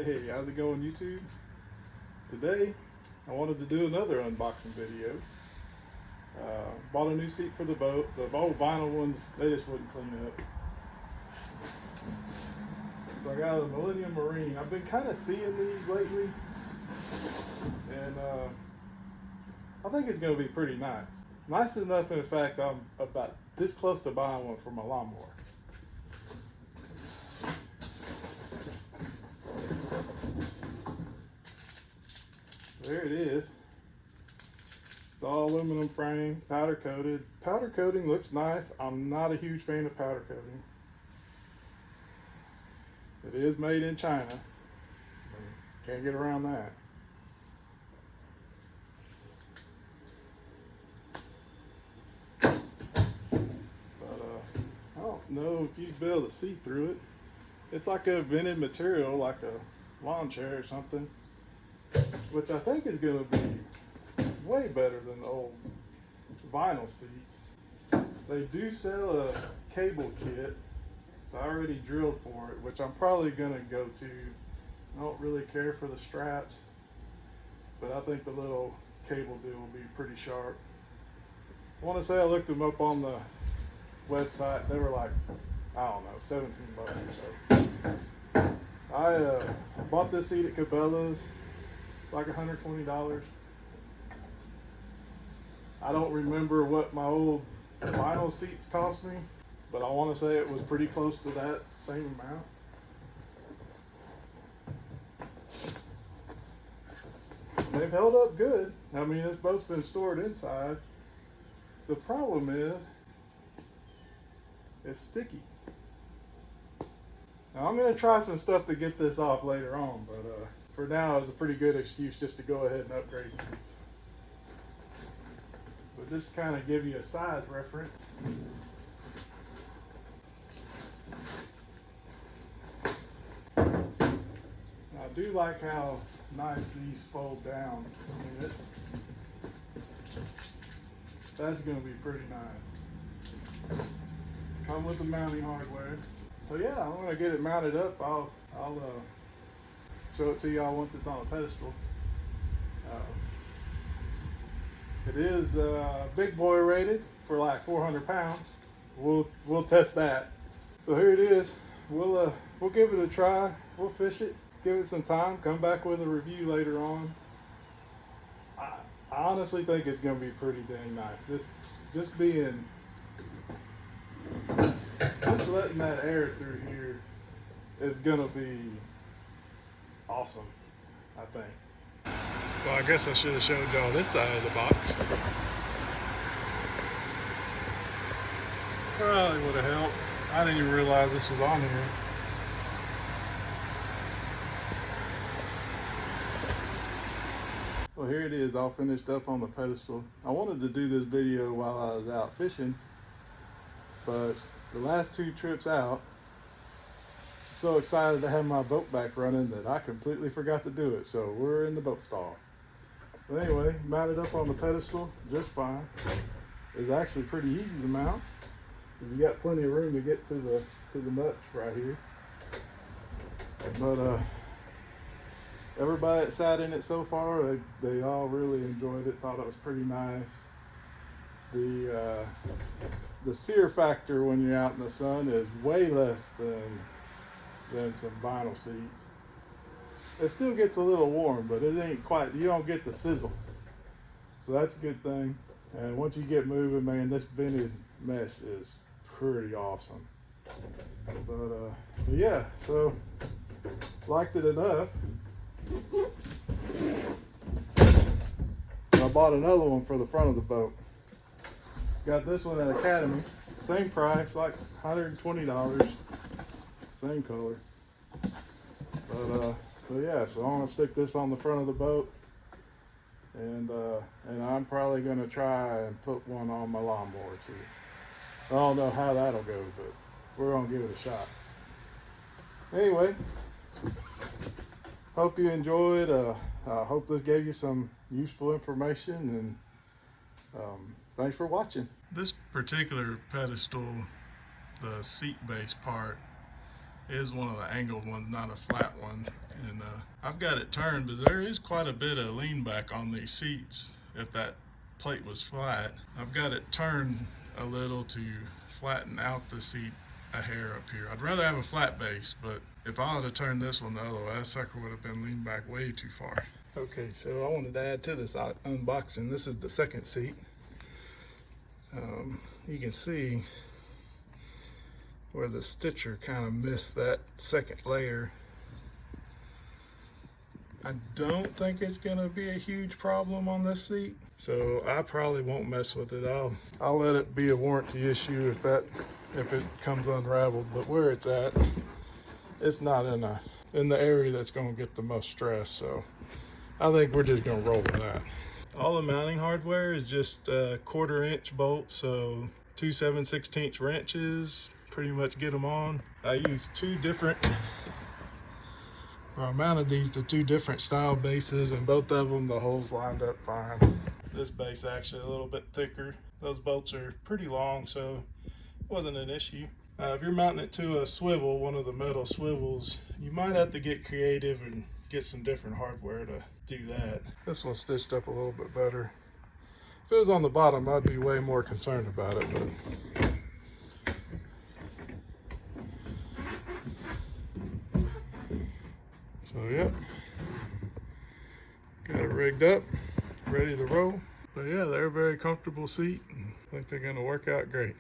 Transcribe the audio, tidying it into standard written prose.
Hey, how's it going, YouTube? Today, I wanted to do another unboxing video. Bought a new seat for the boat. The old vinyl ones, they just wouldn't clean up. So I got a Millennium Marine. I've been kind of seeing these lately, and I think it's going to be pretty nice. Nice enough, in fact, I'm about this close to buying one for my lawnmower. There it is. It's all aluminum frame, powder coated. Powder coating looks nice. I'm not a huge fan of powder coating. It is made in China. Can't get around that. But I don't know if you'd be able to see through it. It's like a vented material, like a lawn chair or something, which I think is going to be way better than the old vinyl seats. They do sell a cable kit, so I already drilled for it, which I'm probably going to go to. I don't really care for the straps, but I think the little cable deal will be pretty sharp. I want to say I looked them up on the website. They were like, I don't know, 17 bucks or so. I bought this seat at Cabela's, like $120. I don't remember what my old vinyl seats cost me, but I want to say it was pretty close to that same amount. They've held up good. I mean, it's both been stored inside. The problem is, it's sticky. Now I'm going to try some stuff to get this off later on, but for now it's a pretty good excuse just to go ahead and upgrade seats. But just kind of give you a size reference. I do like how nice these fold down. I mean, that's going to be pretty nice. Come with the mounting hardware. So yeah, I'm going to get it mounted up. I'll show it to y'all once it's on a pedestal. It is big boy rated for like 400 pounds. We'll test that. So here it is. We'll give it a try. We'll fish it. Give it some time. Come back with a review later on. I honestly think it's going to be pretty dang nice. This just letting that air through here is going to be awesome, I think. Well, I guess I should have showed y'all this side of the box. Probably would have helped. I didn't even realize this was on here. Well, here it is, all finished up on the pedestal. I wanted to do this video while I was out fishing, but the last two trips out, so excited to have my boat back running that I completely forgot to do it. So we're in the boat stall. But anyway, mounted up on the pedestal just fine. It's actually pretty easy to mount because you got plenty of room to get to the nuts right here. But everybody that sat in it so far, they all really enjoyed it. Thought it was pretty nice. The sear factor when you're out in the sun is way less than some vinyl seats. It still gets a little warm, but it ain't quite, you don't get the sizzle. So that's a good thing. And once you get moving, man, this vented mesh is pretty awesome. But yeah, so liked it enough. I bought another one for the front of the boat. Got this one at Academy. Same price, like $120. Same color. But yeah, so I'm gonna stick this on the front of the boat, and I'm probably gonna try and put one on my lawnmower too. I don't know how that'll go, but we're gonna give it a shot. Anyway, hope you enjoyed. I hope this gave you some useful information, and thanks for watching. This particular pedestal, the seat base part, is one of the angled ones, not a flat one. And I've got it turned, but there is quite a bit of lean back on these seats. If that plate was flat, I've got it turned a little to flatten out the seat a hair up here. I'd rather have a flat base, but if I would have turned this one the other way, that sucker would have been leaned back way too far. Okay, so I wanted to add to this unboxing. This is the second seat. You can see where the stitcher kind of missed that second layer. I don't think it's gonna be a huge problem on this seat, so I probably won't mess with it. I'll let it be a warranty issue if it comes unraveled. But where it's at, it's not in the area that's gonna get the most stress. So I think we're just gonna roll with that. All the mounting hardware is just 1/4 inch bolts, so 2 7/16 wrenches, pretty much get them on. I used I mounted these to 2 different style bases, and both of them, the holes lined up fine. This base actually a little bit thicker. Those bolts are pretty long, so it wasn't an issue. If you're mounting it to a swivel, one of the metal swivels, you might have to get creative and get some different hardware to do that. This one's stitched up a little bit better. If it was on the bottom, I'd be way more concerned about it, but so yep, got it rigged up, ready to roll. But yeah, they're a very comfortable seat, and I think they're gonna work out great.